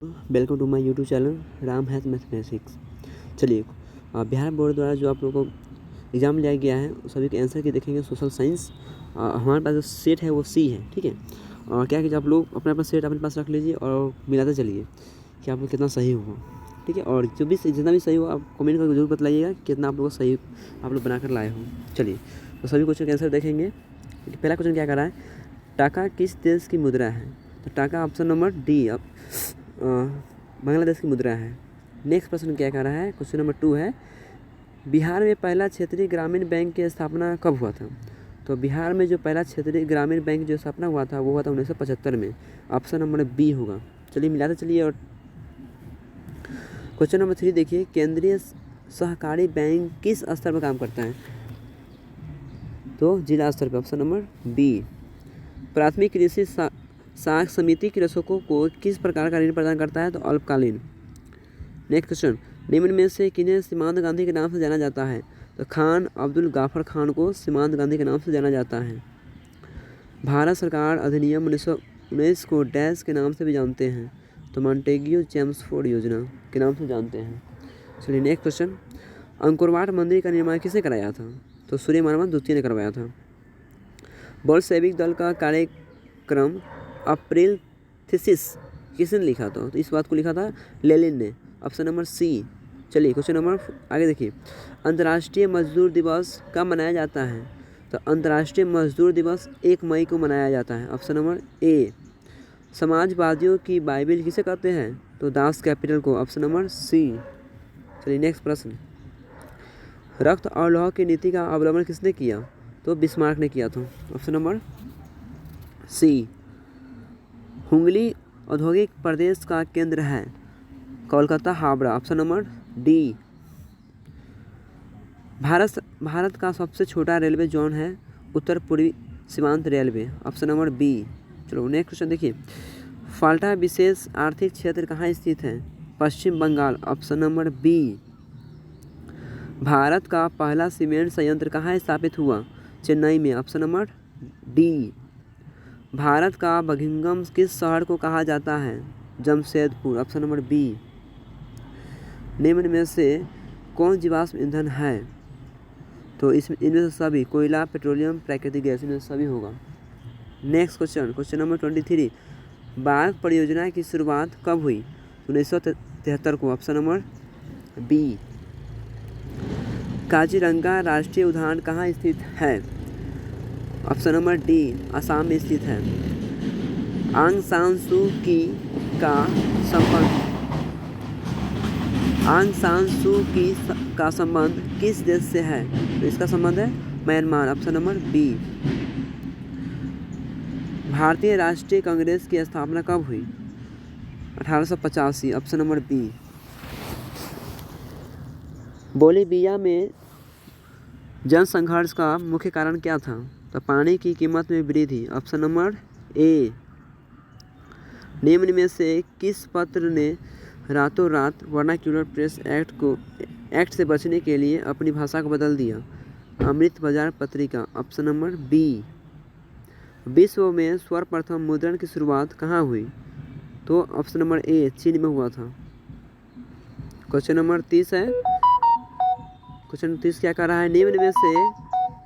Welcome to my YouTube channel Ram हैथ mathematics. चलिए, Bihar board द्वारा जो आप लोगों को एग्ज़ाम लिया गया है सभी के आंसर के देखेंगे। सोशल साइंस हमारे पास जो सेट है वो सी है, ठीक है। और क्या कीजिए, आप लोग अपना अपना सेट अपने पास रख लीजिए और मिलाते चलिए कि आप लोग कितना सही हुआ, ठीक है। और जो भी जितना भी सही हो आप कमेंट करके जरूर बतलाइएगा कितना आप लोग सही आप लोग बनाकर लाए हो। चलिए, तो सभी क्वेश्चन के आंसर देखेंगे। पहला क्वेश्चन क्या कर रहा है, टाका किस देश की मुद्रा है? तो टाका ऑप्शन नंबर डी बांग्लादेश की मुद्रा है। नेक्स्ट प्रश्न क्या कह रहा है, क्वेश्चन नंबर 2 है, बिहार में पहला क्षेत्रीय ग्रामीण बैंक की स्थापना कब हुआ था? तो बिहार में जो पहला क्षेत्रीय ग्रामीण बैंक जो स्थापना हुआ था वो हुआ था 1975 में। ऑप्शन नंबर बी होगा। चलिए मिलाते चलिए। और क्वेश्चन नंबर 3 देखिए, केंद्रीय सहकारी बैंक किस स्तर पर काम करता है? तो जिला स्तर पर। Option number B. प्राथमिक कृषि साख समिति कृषकों को किस प्रकार का ऋण प्रदान करता है? तो अल्पकालीन। नेक्स्ट क्वेश्चन, निम्न में से किन्हें सीमांत गांधी के नाम से जाना जाता है? तो खान अब्दुल गाफर खान को सीमांत गांधी के नाम से जाना जाता है। भारत सरकार अधिनियम 1919 को डैश के नाम से भी जानते हैं? तो मॉन्टेग्यू चेम्सफोर्ड योजना के नाम से जानते हैं। चलिए नेक्स्ट क्वेश्चन, अंकुरवाट मंदिर का निर्माण किसने कराया था? तो सूर्यवर्मन द्वितीय ने करवाया था। बोल्शेविक दल का कार्यक्रम अप्रैल थीसिस किसने लिखा था? तो इस बात को लिखा था लेनिन ने। Option number C. चलिए क्वेश्चन नंबर आगे देखिए, अंतर्राष्ट्रीय मजदूर दिवस कब मनाया जाता है? तो अंतर्राष्ट्रीय मजदूर दिवस 1 मई को मनाया जाता है। Option number A. समाजवादियों की बाइबिल किसे कहते हैं? तो दास कैपिटल को। Option number C. चलिए नेक्स्ट प्रश्न, रक्त और लौह की नीति का अवलंबन किसने किया? तो बिस्मार्क ने किया था। ऑप्शन नंबर सी। हुगली औद्योगिक प्रदेश का केंद्र है? Kolkata Howrah. Option number D. Bharat का सबसे छोटा रेलवे जोन है उत्तर पूर्वी सीमांत रेलवे। Option number B. चलो नेक्स्ट क्वेश्चन देखिए, फाल्टा विशेष आर्थिक क्षेत्र कहाँ स्थित है? Paschim Bangal. Option number B. Bharat का पहला सीमेंट संयंत्र कहाँ स्थापित हुआ? चेन्नई में। Option number D. भारत का बकिंघम किस शहर को कहा जाता है? जमशेदपुर। Option number B. निम्न में से कौन जीवाश्म ईंधन है? तो इसमें इनमें से सभी, कोयला, पेट्रोलियम, प्राकृतिक गैस, इनमें से सभी होगा। नेक्स्ट क्वेश्चन, क्वेश्चन नंबर 23, बाघ परियोजना की शुरुआत कब हुई? 1973 को। Option number B. काजीरंगा राष्ट्रीय उद्यान कहाँ स्थित है? ऑप्शन नंबर डी, असम में स्थित है। आंग सान सू की का संबंध किस देश से है? तो इसका संबंध है म्यांमार। Option number B. भारतीय राष्ट्रीय कांग्रेस की स्थापना कब हुई? 1885। Option number B. बोलीविया में जनसंघर्ष का मुख्य कारण क्या था? तो पानी की कीमत में वृद्धि। Option number A. निम्न में से किस पत्र ने रातों रात वर्नाक्यूलर प्रेस एक्ट से बचने के लिए अपनी भाषा को बदल दिया? Amrita Bazar Patrika. Option number B. विश्व में सर्वप्रथम मुद्रण की शुरुआत कहाँ हुई? तो ऑप्शन नंबर ए, चीन में हुआ था। क्वेश्चन नंबर 30 है, क्वेश्चन 30 क्या कर रहा है, निम्न में से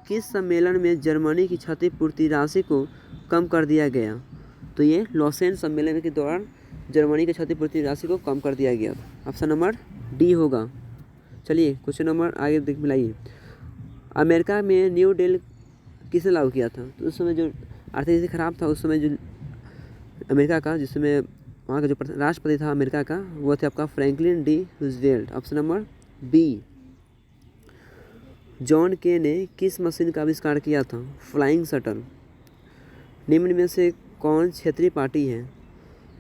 किस सम्मेलन में जर्मनी की क्षतिपूर्ति राशि को कम कर दिया गया? तो ये लॉसेन सम्मेलन के दौरान जर्मनी की क्षतिपूर्ति राशि को कम कर दिया गया। ऑप्शन नंबर डी होगा। चलिए क्वेश्चन नंबर आगे देख मिलाइए, अमेरिका में न्यू डील किसने लागू किया था? तो उस समय जो आर्थिक स्थिति खराब था उस समय जो अमेरिका का, जिस समय वहाँ का जो राष्ट्रपति था अमेरिका का, वो थे आपका Franklin D Roosevelt. Option number B. John Kay ने किस मशीन का आविष्कार किया था? Flying shuttle. निम्न में से कौन क्षेत्रीय पार्टी है?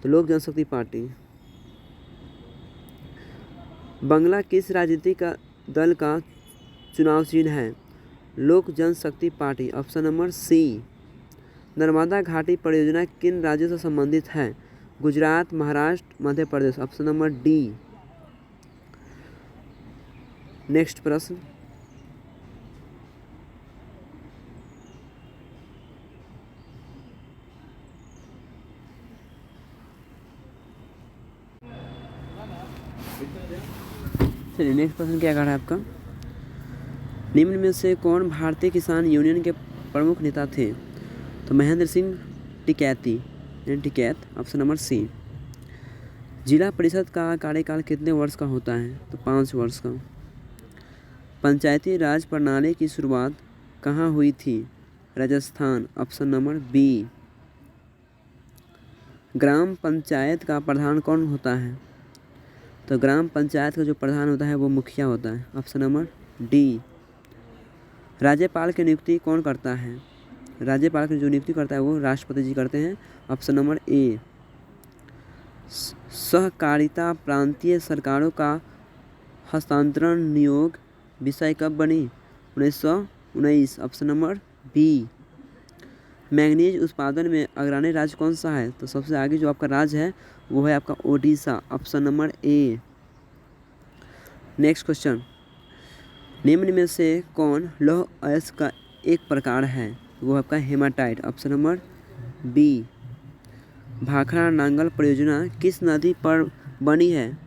तो लोक जनशक्ति पार्टी। बंगला किस राजनीतिक दल का चुनाव चिन्ह है? Lok Janshakti Party. Option number C. Narmada घाटी परियोजना किन राज्यों से संबंधित है? Gujarat, Maharashtra, Madhya Pradesh. Option number D. Next प्रश्न, चलिए नेक्स्ट प्रश्न क्या कह रहा है आपका, निम्न में से कौन भारतीय किसान यूनियन के प्रमुख नेता थे? तो महेंद्र सिंह टिकैती यानी टिकैत, ऑप्शन नंबर सी। जिला परिषद का कार्यकाल कितने वर्ष का होता है? तो 5 वर्ष का। पंचायती राज प्रणाली की शुरुआत कहाँ हुई थी? Rajasthan, option number B. ग्राम पंचायत का प्रधान कौन होता है? तो ग्राम पंचायत का जो प्रधान होता है वो मुखिया होता है, ऑप्शन नंबर डी। राज्यपाल की नियुक्ति कौन करता है? राज्यपाल की जो नियुक्ति करता है वो राष्ट्रपति जी करते हैं, ऑप्शन नंबर ए। सहकारिता प्रांतीय सरकारों का हस्तांतरण नियोग विषय कब बनी? 1919, ऑप्शन नंबर बी। मैंगनीज उत्पादन में अग्रणी राज्य कौन सा है? तो सबसे आगे जो आपका राज्य है वो है आपका Odisha, option number A. Next question, निम्न में से कौन लौह अयस्क का एक प्रकार है? वो आपका haematite, option number B. Bhakra Nangal परियोजना किस नदी पर बनी है?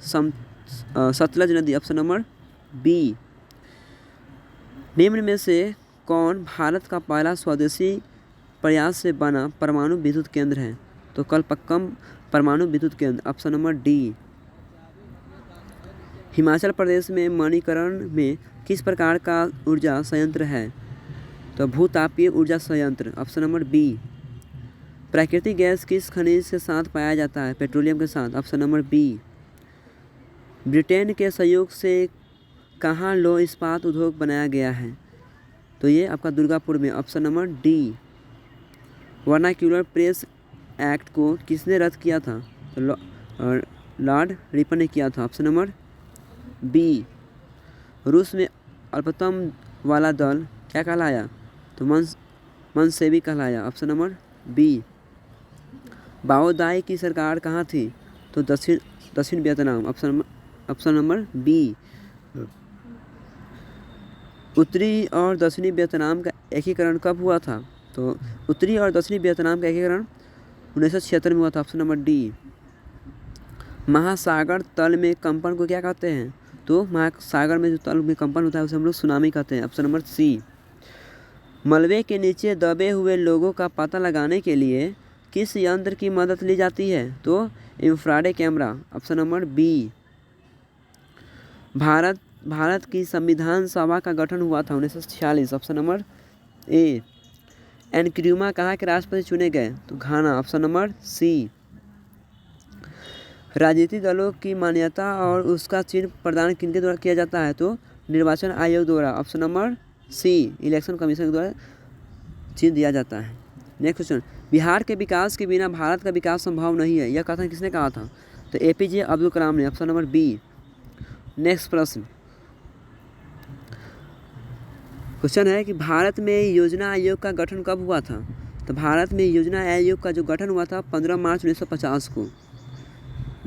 सतलज नदी, ऑप्शन नंबर बी। निम्न में से कौन भारत का पहला स्वदेशी प्रयास से बना परमाणु विद्युत केंद्र है? तो कलपक्कम परमाणु विद्युत केंद्र, option number D. Himachal Pradesh में मणिकरण में किस प्रकार का ऊर्जा संयंत्र है? तो भूतापीय ऊर्जा संयंत्र, ऑप्शन नंबर बी। प्राकृतिक गैस किस खनिज के साथ पाया जाता है? पेट्रोलियम के साथ, ऑप्शन नंबर बी। ब्रिटेन के सहयोग से कहाँ लौह इस्पात उद्योग बनाया गया है? तो ये आपका दुर्गापुर में, option number D. Vernacular press act को किसने रद्द किया था? तो लॉर्ड रिपन ने किया था, ऑप्शन नंबर बी। रूस में अल्पतम वाला दल क्या कहलाया? तो मनसेवी कहलाया, ऑप्शन नंबर बी। बाओदाई की सरकार कहाँ थी? तो दक्षिण वियतनाम, ऑप्शन नंबर बी। उत्तरी और दक्षिणी वियतनाम का एकीकरण कब हुआ था? तो उत्तरी और दक्षिणी वियतनाम का एकीकरण 1976 में हुआ था, ऑप्शन नंबर डी। महासागर तल में कंपन को क्या कहते हैं? तो महासागर में जो तल में कंपन होता है उसे हम लोग सुनामी कहते हैं, ऑप्शन नंबर सी। मलबे के नीचे दबे हुए लोगों का पता लगाने के लिए किस यंत्र की मदद ली जाती है? तो infrared camera, option number B. Bharat की संविधान सभा का गठन हुआ था 1946, ऑप्शन नंबर ए। एनक्रूमा कहाँ के राष्ट्रपति चुने गए? तो घाना, ऑप्शन नंबर सी। राजनीतिक दलों की मान्यता और उसका चिन्ह प्रदान किनके द्वारा किया जाता है? तो निर्वाचन आयोग द्वारा, option number C. Election commission के द्वारा चिन्ह दिया जाता है। नेक्स्ट क्वेश्चन, बिहार के विकास के बिना भारत का विकास संभव नहीं है, यह कथन किसने कहा था? तो एपीजे अब्दुल कलाम ने, ऑप्शन नंबर बी। नेक्स्ट प्रश्न, क्वेश्चन है कि भारत में योजना आयोग का गठन कब हुआ था? तो भारत में योजना आयोग का जो गठन हुआ था 15 मार्च 1950 को।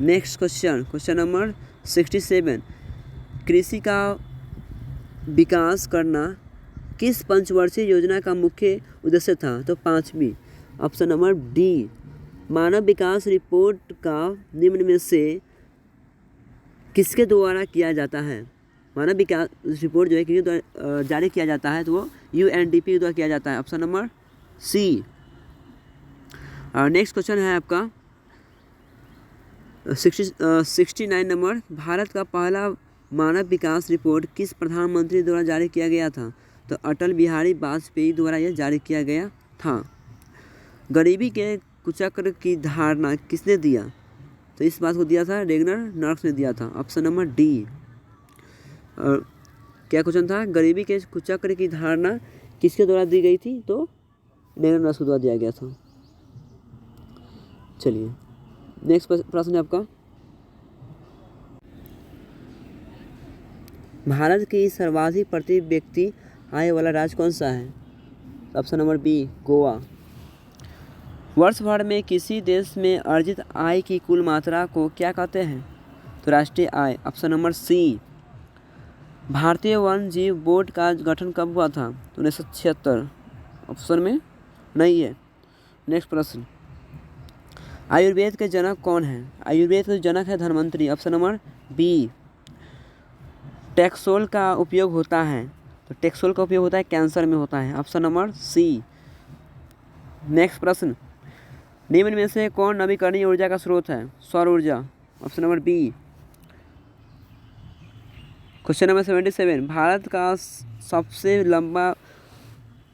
नेक्स्ट क्वेश्चन, क्वेश्चन नंबर 67, कृषि का विकास करना किस पंचवर्षीय योजना का मुख्य उद्देश्य था? तो 5वीं, ऑप्शन नंबर डी। मानव विकास रिपोर्ट का निम्न में से किसके द्वारा किया जाता है? मानव विकास रिपोर्ट जो है किसके द्वारा जारी किया जाता है? तो वो यूएनडीपी द्वारा किया जाता है, ऑप्शन नंबर सी। और नेक्स्ट क्वेश्चन है आपका 69 नंबर, भारत का पहला मानव विकास रिपोर्ट किस प्रधानमंत्री द्वारा जारी किया गया था? तो अटल बिहारी वाजपेयी द्वारा यह जारी किया गया था। गरीबी के कुचक्र की धारणा किसने दिया? तो इस बात को दिया था रेगनर नर्स ने दिया था, ऑप्शन नंबर डी। और क्या क्वेश्चन था? गरीबी के कुचक्र की धारणा किसके द्वारा दी गई थी? तो रेगनर नर्स के द्वारा दिया गया था। चलिए नेक्स्ट प्रश्न है आपका, भारत की सर्वाधिक प्रति व्यक्ति आय वाला राज्य कौन सा है? Option number B, Goa. वर्ष भर में किसी देश में अर्जित आय की कुल मात्रा को क्या कहते हैं? तो राष्ट्रीय आय, ऑप्शन नंबर सी। भारतीय वन्य जीव बोर्ड का गठन कब हुआ था? तो 1976, ऑप्शन में नहीं है। नेक्स्ट प्रश्न, आयुर्वेद के जनक कौन है? आयुर्वेद के जनक है Dhanvantari. Option number B. Taxol का उपयोग होता है, तो टैक्सोल का उपयोग होता है कैंसर में होता है। ऑप्शन नंबर सी। नेक्स्ट प्रश्न, निम्न में से कौन नवीकरणीय ऊर्जा का स्रोत है? सौर ऊर्जा। Option number B. Question number 77, Bharat का सबसे लंबा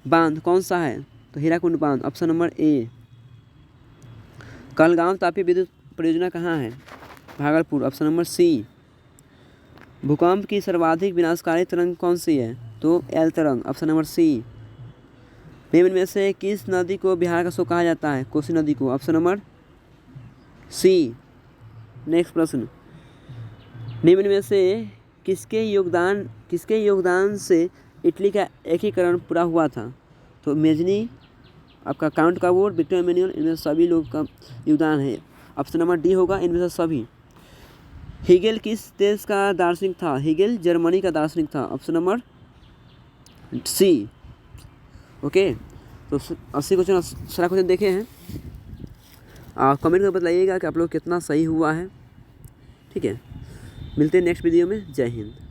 बांध कौन सा है? तो हीराकुंड बांध। Option number A. कहलगांव तापीय विद्युत परियोजना कहाँ है? भागलपुर। Option number C. भूकंप की सर्वाधिक विनाशकारी तरंग कौन सी है? तो एल तरंग। Option number C. निम्न में से किस नदी को बिहार का शोक कहा जाता है? कोसी नदी को। ऑप्शन नंबर सी। नेक्स्ट प्रश्न, निम्न में से किसके योगदान से इटली का एकीकरण पूरा हुआ था? तो मेजनी, आपका काउंट काबोर, विक्टर एमेनुअल, इनमें सभी लोग का योगदान है। ऑप्शन नंबर डी होगा इनमें से सभी। हीगेल किस देश का दार्शनिक था? हीगेल जर्मनी का दार्शनिक था। ऑप्शन नंबर सी। ओके, तो 80 क्वेश्चन सारा क्वेश्चन देखे हैं। कमेंट में बताइएगा कि आप लोग कितना सही हुआ है। ठीक है, मिलते हैं नेक्स्ट वीडियो में। जय हिंद।